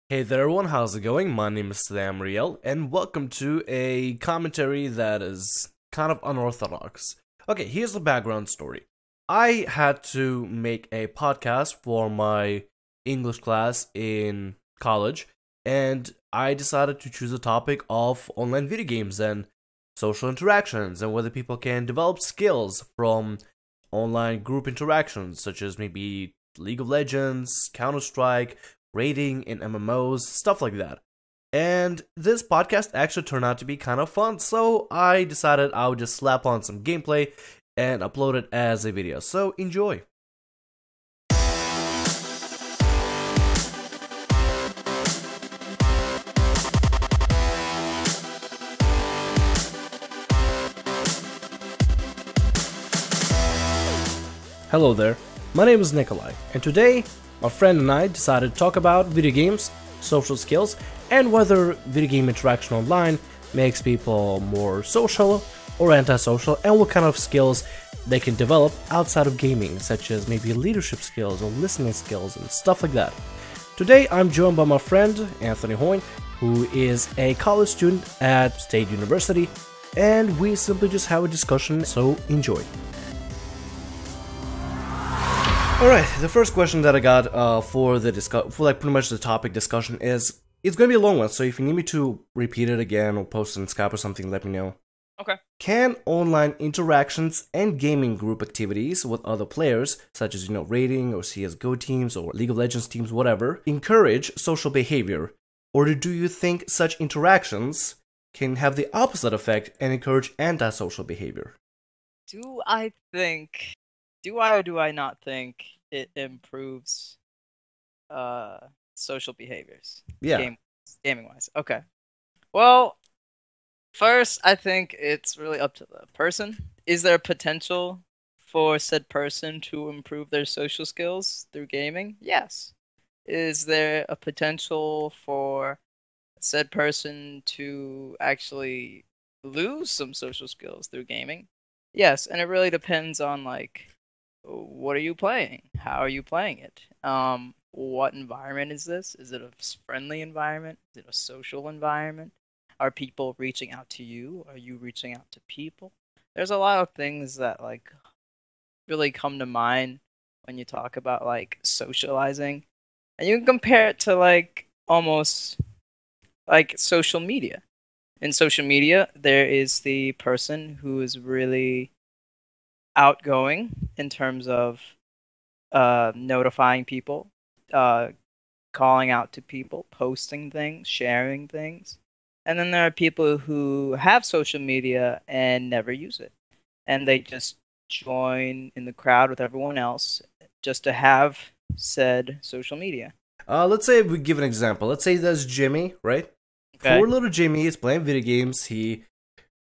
Hey there everyone, how's it going? My name is Samriel, and welcome to a commentary that is kind of unorthodox. Okay, here's the background story. I had to make a podcast for my English class in college, and I decided to choose a topic of online video games and social interactions, and whether people can develop skills from online group interactions, such as maybe League of Legends, Counter-Strike, raiding in MMOs, stuff like that. And this podcast actually turned out to be kind of fun, so I decided I would just slap on some gameplay and upload it as a video. So enjoy. Hello there, my name is Nikolai, and today my friend and I decided to talk about video games, social skills, and whether video game interaction online makes people more social or antisocial, and what kind of skills they can develop outside of gaming, such as maybe leadership skills or listening skills and stuff like that. Today I'm joined by my friend Anthony Hoyne, who is a college student at State University, and we simply just have a discussion, so enjoy. Alright, the first question that I got for pretty much the topic discussion is, it's going to be a long one, so if you need me to repeat it again or post it in Skype or something, let me know. Okay. Can online interactions and gaming group activities with other players, such as, raiding or CSGO teams or League of Legends teams, whatever, encourage social behavior? Or do you think such interactions can have the opposite effect and encourage antisocial behavior? Do I or do I not think it improves social behaviors? Yeah. Gaming wise. Okay. Well, first I think it's really up to the person. Is there potential for said person to improve their social skills through gaming? Yes. Is there a potential for said person to actually lose some social skills through gaming? Yes, and it really depends on what are you playing? How are you playing it? What environment is this? Is it a friendly environment? Is it a social environment? Are people reaching out to you? Are you reaching out to people? There's a lot of things that really come to mind when you talk about socializing. And you can compare it to almost like social media. In social media, there is the person who is really outgoing in terms of notifying people, calling out to people, posting things, sharing things. And then there are people who have social media and never use it. And they just join in the crowd with everyone else just to have said social media. Let's say we give an example. Let's say there's Jimmy, right? Okay. Poor little Jimmy is playing video games. He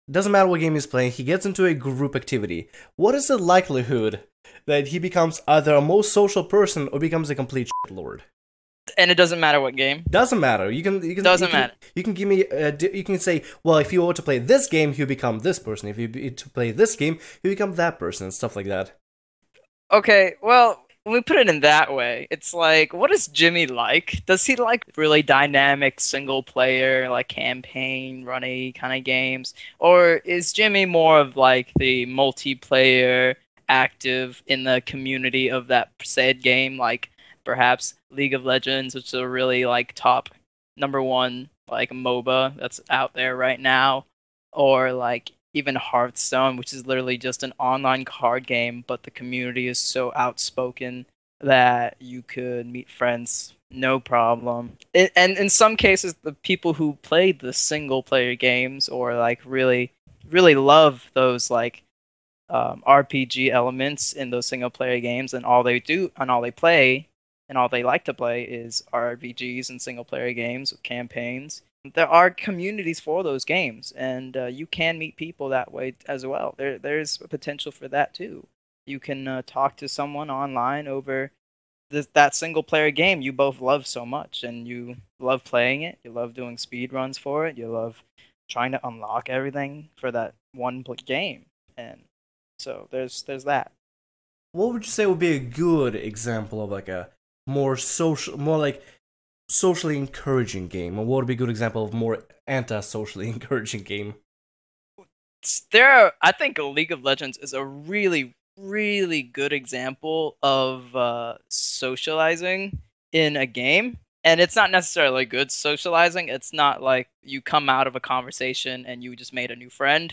doesn't matter what game he's playing. He gets into a group activity. What is the likelihood that he becomes either a most social person or becomes a complete shitlord? And it doesn't matter what game. Doesn't matter. Doesn't matter. You can give me. You can say, well, if you were to play this game, he'll become this person. If you to play this game, he'll become that person, and stuff like that. Okay, well, when we put it in that way, it's like, what is Jimmy like? Does he like really dynamic single player, like campaign runny kind of games? Or is Jimmy more of like the multiplayer active in the community of that said game, like perhaps League of Legends, which is a really like top #1 like MOBA that's out there right now, or like even Hearthstone, which is literally just an online card game, but the community is so outspoken that you could meet friends no problem. And in some cases, the people who played the single player games or like really, really love those RPG elements in those single player games, and all they do and all they play and all they like to play is RPGs and single player games with campaigns. There are communities for those games, and you can meet people that way as well. There's a potential for that too. You can talk to someone online over that single player game you both love so much, and you love playing it. You love doing speed runs for it. You love trying to unlock everything for that one game, and so there's that. What would you say would be a good example of like a more social, more like socially encouraging game? Or what would be a good example of more anti-socially encouraging game? I think League of Legends is a really, really good example of socializing in a game. And it's not necessarily good socializing. It's not like you come out of a conversation and you just made a new friend.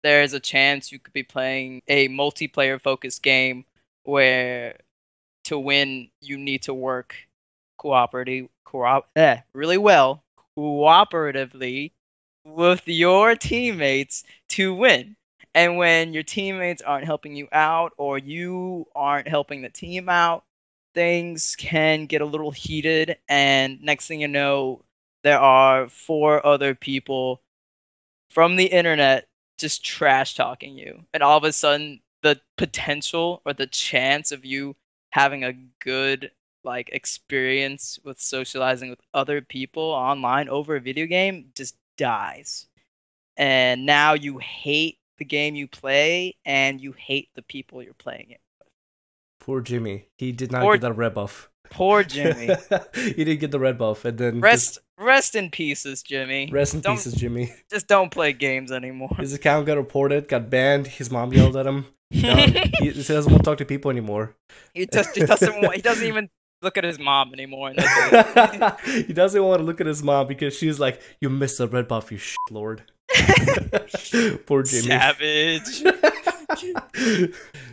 There's a chance you could be playing a multiplayer focused game where to win you need to work really well cooperatively with your teammates to win. And when your teammates aren't helping you out or you aren't helping the team out, things can get a little heated, and next thing you know, there are 4 other people from the internet just trash talking you. And all of a sudden, the potential or the chance of you having a good like experience with socializing with other people online over a video game just dies. And now you hate the game you play and you hate the people you're playing it. Poor Jimmy. He did not get that red buff. Poor Jimmy. He didn't get the red buff, and then rest in pieces, Jimmy. Rest in pieces, Jimmy. Just don't play games anymore. His account got reported, got banned. His mom yelled at him. He doesn't want to talk to people anymore. He doesn't even look at his mom anymore. He doesn't want to look at his mom because she's like, "You missed the red buff, you shit lord." Poor Jimmy. Savage.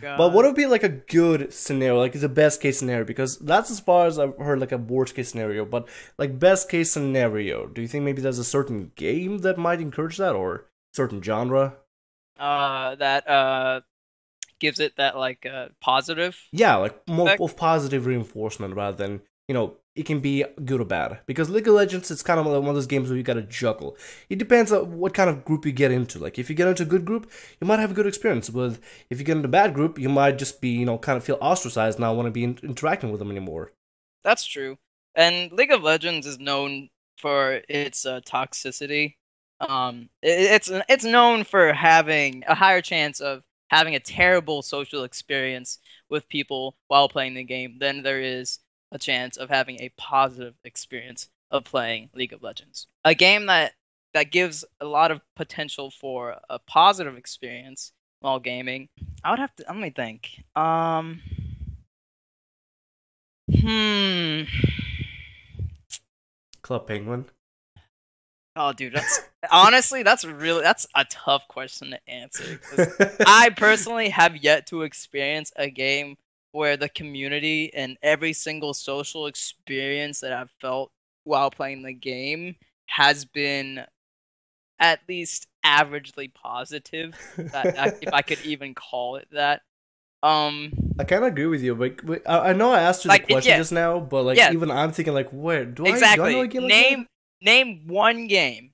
But what would be like a good scenario, like the best case scenario? Because that's as far as I've heard, like a worst case scenario. But like best case scenario, do you think maybe there's a certain game that might encourage that, or certain genre? That gives it that like positive. Yeah, like more of positive reinforcement rather than, you know, it can be good or bad. Because League of Legends, it's kind of like one of those games where you gotta juggle. It depends on what kind of group you get into. Like, if you get into a good group, you might have a good experience. With if you get into a bad group, you might just be, you know, kind of feel ostracized, not want to be interacting with them anymore. That's true. And League of Legends is known for its toxicity. It's known for having a higher chance of having a terrible social experience with people while playing the game than there is a chance of having a positive experience of playing League of Legends. A game that gives a lot of potential for a positive experience while gaming. I would have to let me think. Club Penguin. Oh, dude, that's honestly that's a tough question to answer. 'Cause I personally have yet to experience a game where the community and every single social experience that I've felt while playing the game has been at least averagely positive. If I could even call it that. I kind of agree with you, but I know I asked you the question just now, but like even I'm thinking like, where do I know a game like that? Name one game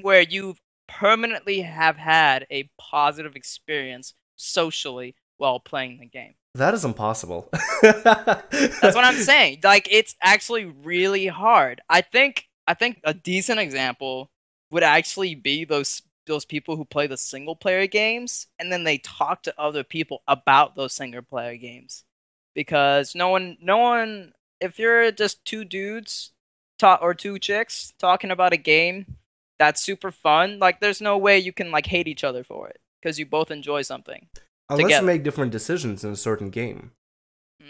where you've permanently have had a positive experience socially while playing the game. That is impossible. That's what I'm saying. Like, it's actually really hard. I think a decent example would actually be those people who play the single player games and then they talk to other people about those single player games. Because no one if you're just 2 dudes or 2 chicks talking about a game that's super fun, like there's no way you can like hate each other for it because you both enjoy something. Unless together. you make different decisions in a certain game.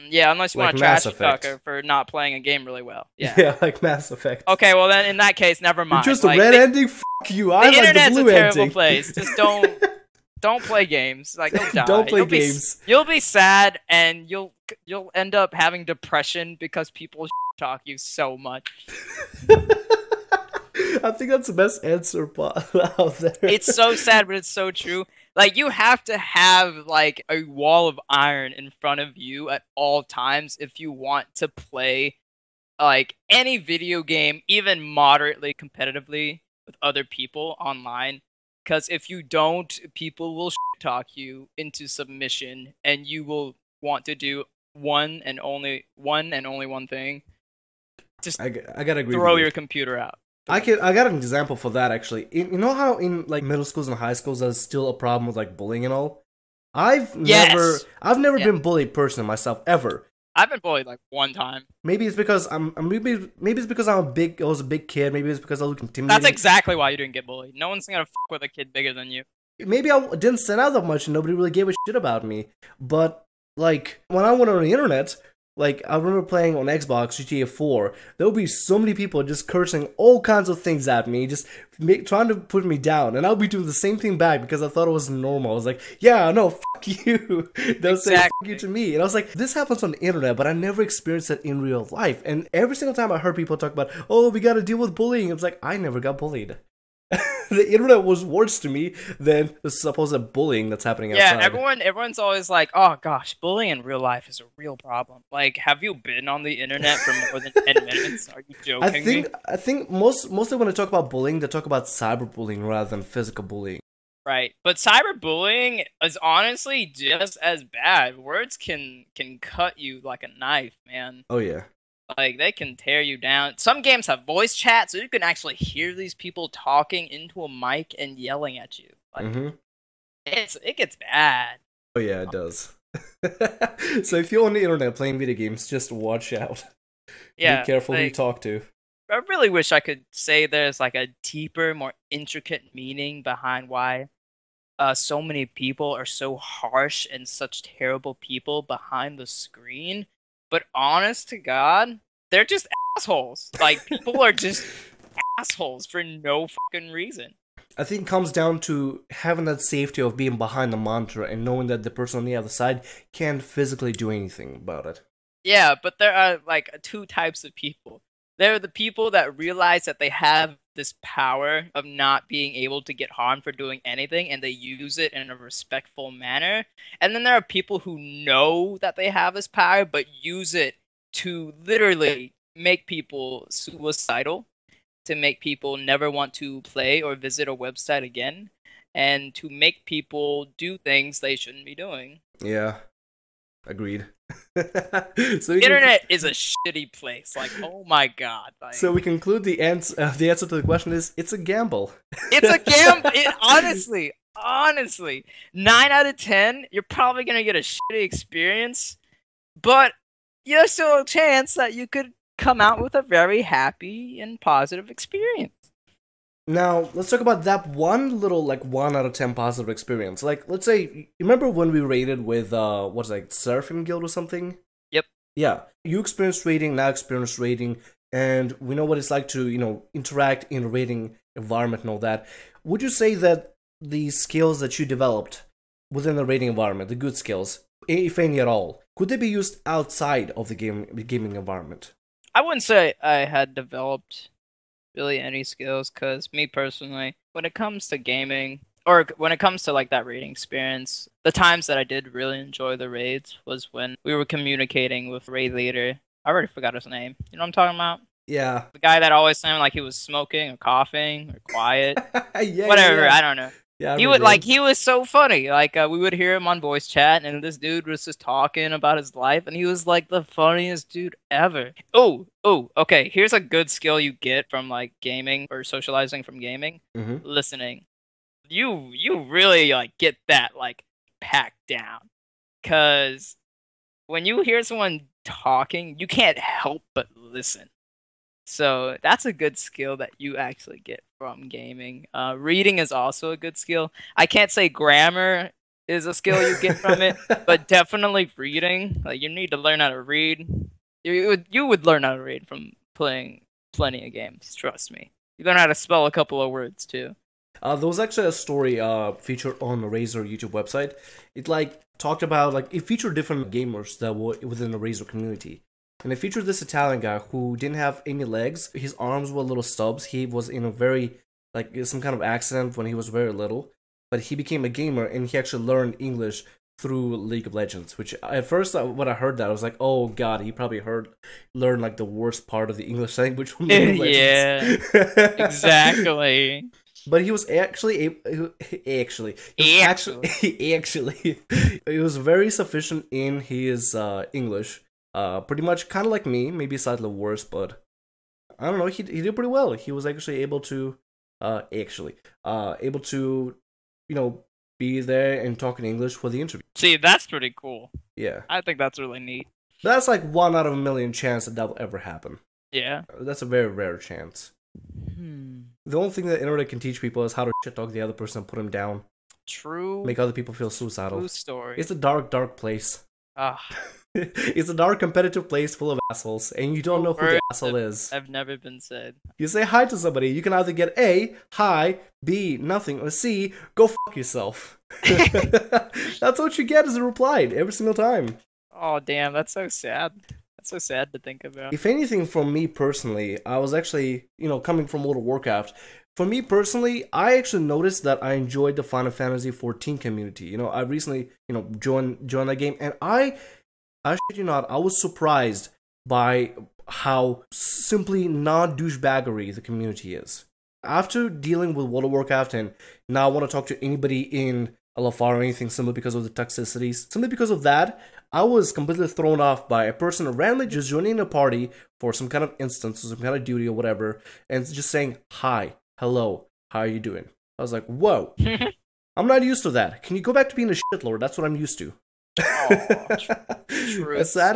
Yeah, unless you like want to trash a fucker for not playing a game really well. Yeah. Yeah, like Mass Effect. Okay, well then in that case, never mind. You're just a red ending? Fuck you. I like the blue ending. The internet's a terrible place. Just don't play games. Like, you'll die. Don't play games. You'll be sad and you'll end up having depression because people talk you so much. I think that's the best answer out there. It's so sad, but it's so true. Like, you have to have, like, a wall of iron in front of you at all times if you want to play, like, any video game, even moderately competitively with other people online. Because if you don't, people will talk you into submission, and you will want to do one and only one thing. Just I gotta agree throw your computer out. I got an example for that, actually. You know how in like middle schools and high schools there's still a problem with like bullying and all? I've never been bullied personally myself ever. I've been bullied like one time. Maybe it's because maybe it's because I was a big kid. Maybe it's because I look That's intimidating. exactly why you didn't get bullied. No one's gonna fuck with a kid bigger than you. Maybe I didn't stand out that much and nobody really gave a shit about me. But like when I went on the internet, like I remember playing on Xbox GTA 4, there would be so many people just cursing all kinds of things at me, just trying to put me down, and I'll be doing the same thing back because I thought it was normal. I was like, yeah, no, fuck you. They'll say fuck you to me, and I was like, this happens on the internet, but I never experienced it in real life. And every single time I heard people talk about, oh, we got to deal with bullying, it was like, I never got bullied. The internet was worse to me than the supposed bullying that's happening outside. Yeah, everyone's always like, "Oh gosh, bullying in real life is a real problem." Like, have you been on the internet for more than 10 minutes? Are you joking I think mostly when I talk about bullying, they talk about cyberbullying rather than physical bullying. Right. But cyberbullying is honestly just as bad. Words can cut you like a knife, man. Oh yeah. Like, they can tear you down. Some games have voice chat, so you can actually hear these people talking into a mic and yelling at you. Like, it gets bad. Oh yeah, it does. So if you're on the internet playing video games, just watch out. Yeah. Be careful who you talk to. I really wish I could say there's like a deeper, more intricate meaning behind why so many people are so harsh and such terrible people behind the screen. But honest to God, they're just assholes. Like, people are just assholes for no fucking reason. I think it comes down to having that safety of being behind the monitor and knowing that the person on the other side can't physically do anything about it. Yeah, but there are like two types of people. There are the people that realize that they have this power of not being able to get harmed for doing anything, and they use it in a respectful manner. And then there are people who know that they have this power, but use it to literally make people suicidal, to make people never want to play or visit a website again, and to make people do things they shouldn't be doing. Yeah, agreed. So the internet is a shitty place. Like, oh my god. Like, so we conclude the answer to the question is, it's a gamble. It's a gamble. Honestly, 9 out of 10, you're probably going to get a shitty experience, but there's still a chance that you could come out with a very happy and positive experience. Now, let's talk about that one little, like, 1 out of 10 positive experience. Like, let's say, you remember when we raided with, what's it, like, Surfing Guild or something? Yep. Yeah. You experienced raiding, now experienced raiding, and we know what it's like to, interact in a raiding environment and all that. Would you say that the skills that you developed within the raiding environment, the good skills, if any at all, could they be used outside of the gaming environment? I wouldn't say I had developed really any skills, because me personally, when it comes to gaming, or when it comes to like that raiding experience, the times that I did really enjoy the raids was when we were communicating with raid leader. I already forgot his name. You know what I'm talking about? Yeah. The guy that always sounded like he was smoking or coughing or quiet. Yeah, whatever, yeah. I don't know. Yeah, he was so funny. Like, we would hear him on voice chat, and this dude was just talking about his life, and he was like the funniest dude ever. Oh, okay. Here's a good skill you get from like gaming or socializing from gaming. Mm-hmm. Listening. You really like get that like packed down, because when you hear someone talking, you can't help but listen. So that's a good skill that you actually get from gaming. Reading is also a good skill. I can't say grammar is a skill you get from it, but definitely reading. Like, you need to learn how to read. You would learn how to read from playing plenty of games. Trust me. You learn how to spell a couple of words too. There was actually a story featured on the Razer YouTube website. It talked about it featured different gamers that were within the Razer community. And it featured this Italian guy who didn't have any legs. His arms were little stubs. He was in a very, some kind of accident when he was very little. But he became a gamer, and he actually learned English through League of Legends. Which, at first, when I heard that, I was like, oh god, he probably learned the worst part of the English language from League of Legends. Yeah, exactly. But he was actually he was very sufficient in his English. Pretty much kind of like me, maybe slightly worse, but I don't know, he did pretty well. He was actually able to be there and talk in English for the interview. See, that's pretty cool. Yeah. I think that's really neat. That's like 1 out of 1 million chance that will ever happen. Yeah. That's a very rare chance. The only thing that internet can teach people is how to shit talk the other person and put him down. True. Make other people feel suicidal. True story. It's a dark, dark place. Ah. It's a dark, competitive place full of assholes, and you don't know who the asshole is. I've never been said. You say hi to somebody, you can either get A, hi, B, nothing, or C, go fuck yourself. That's what you get as a reply every single time. Oh, damn, that's so sad. That's so sad to think about. If anything, from me personally, I was actually, coming from World of Warcraft, for me personally, I actually noticed that I enjoyed the Final Fantasy XIV community. I recently, joined that game, and I shit you not, I was surprised by how simply non-douchebaggery the community is. After dealing with World of Warcraft, and now I want to talk to anybody in LFR or anything similar because of the toxicities, simply because of that, I was completely thrown off by a person randomly just joining a party for some kind of instance, or some kind of duty or whatever, and just saying, hi, hello, how are you doing? I was like, whoa, I'm not used to that. Can you go back to being a shitlord? That's what I'm used to. True. As sad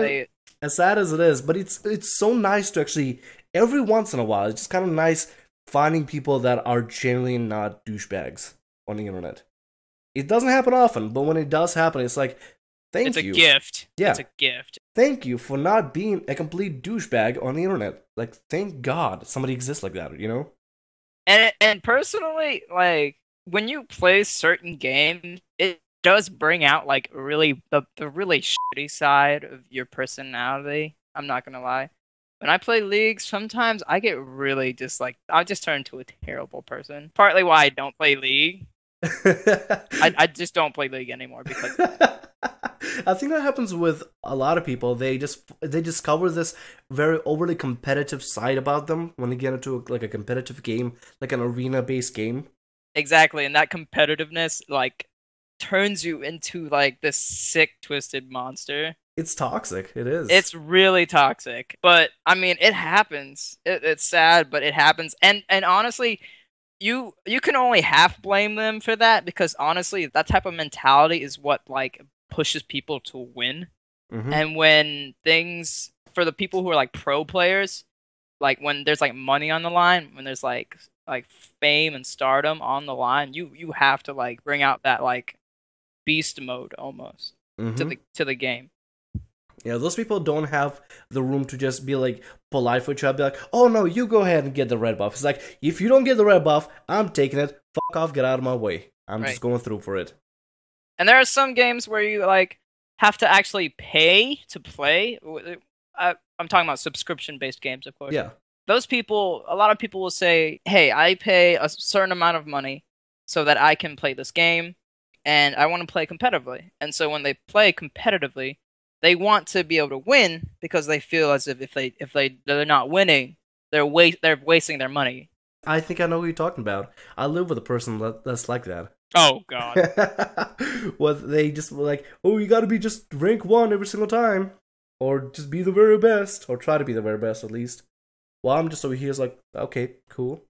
as it is, but it's so nice to actually, every once in a while, it's just kind of nice finding people that are genuinely not douchebags on the internet. It doesn't happen often, but when it does happen, it's like, thank you. It's a gift. Yeah. It's a gift. Thank you for not being a complete douchebag on the internet. Like, thank God somebody exists like that, And personally, like, when you play certain games, it does bring out like really the really shitty side of your personality. I'm not gonna lie. When I play League, sometimes I get really just like I just turn into a terrible person. Partly why I don't play League. I just don't play League anymore because I think that happens with a lot of people. They discover this very overly competitive side about them when they get into a competitive game, like an arena-based game. Exactly, and that competitiveness like turns you into like this sick, twisted monster. It's toxic. It is. It's really toxic. But I mean, it happens. It's sad, but it happens. And honestly, you can only half blame them for that because honestly, that type of mentality is what like pushes people to win. Mm-hmm. And when things for the people who are like pro players, like when there's like money on the line, when there's like fame and stardom on the line, you have to like bring out that like beast mode almost to the game. Yeah, those people don't have the room to just be like polite for each other, be like, oh no, you go ahead and get the red buff. It's like, if you don't get the red buff, I'm taking it. Fuck off, get out of my way. I'm just going through for it. And there are some games where you like have to actually pay to play. I'm talking about subscription-based games, of course. Yeah. Those people, a lot of people will say, hey, I pay a certain amount of money so that I can play this game, and I want to play competitively. And so when they play competitively, they want to be able to win because they feel as if they're not winning, they're wasting their money. I think I know who you're talking about. I live with a person that's like that. Oh God. Well, they just were like, oh, you gotta be just rank 1 every single time, or just be the very best, or try to be the very best at least. Well, I'm just over here, like, okay, cool.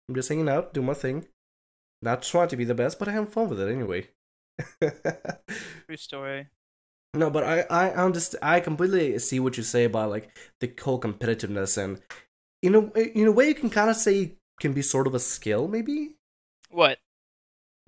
I'm just hanging out, doing my thing, not trying to be the best, but I have fun with it anyway. True story. No, but I understand. I completely see what you say about like the whole competitiveness, and in a way, you can kind of say can be sort of a skill, maybe. What?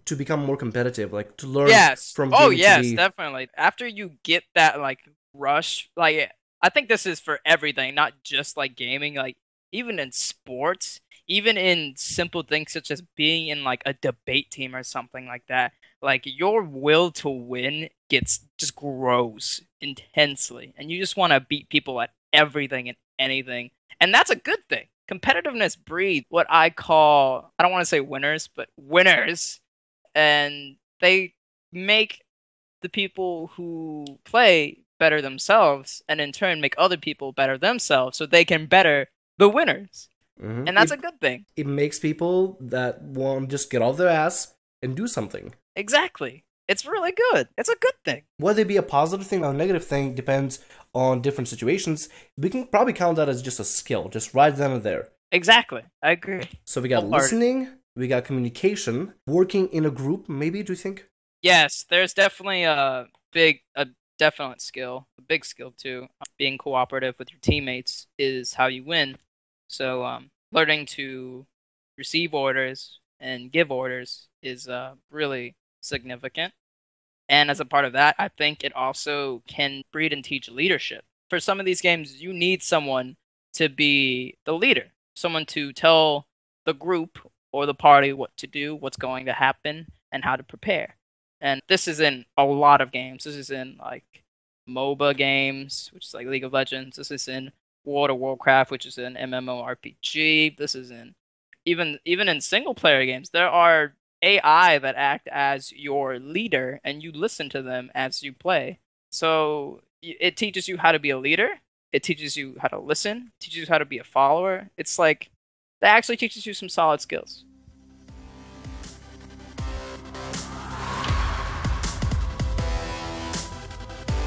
To become more competitive, like to learn. Yes. From oh game yes, to be... definitely. After you get that like rush, like I think this is for everything, not just like gaming. Like even in sports, even in simple things such as being in like a debate team or something like that. Like your will to win just grows intensely, and you just want to beat people at everything and anything, and that's a good thing. Competitiveness breeds what I call, I don't want to say winners, but winners, and they make the people who play better themselves, and in turn make other people better themselves, so they can better the winners, and that's a good thing. It makes people that want to just get off their ass and do something. Exactly. It's really good. It's a good thing. Whether it be a positive thing or a negative thing depends on different situations. We can probably count that as just a skill, just right then and there. Exactly. I agree. So we got listening, we got communication, working in a group, maybe, do you think? Yes, there's definitely a definite skill, a big skill too. Being cooperative with your teammates is how you win. So learning to receive orders and give orders is really significant. And as a part of that, I think it also can breed and teach leadership. For some of these games, you need someone to be the leader, someone to tell the group or the party what to do, what's going to happen, and how to prepare. And this is in a lot of games. This is in like MOBA games, which is like League of Legends. This is in World of Warcraft, which is an MMORPG. This is in even in single player games. There are AI that act as your leader, and you listen to them as you play. So it teaches you how to be a leader. It teaches you how to listen. It teaches you how to be a follower. It's like that actually teaches you some solid skills.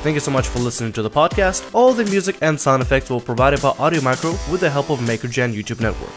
Thank you so much for listening to the podcast. All the music and sound effects were provided by Audio Micro with the help of MakerGen YouTube Network.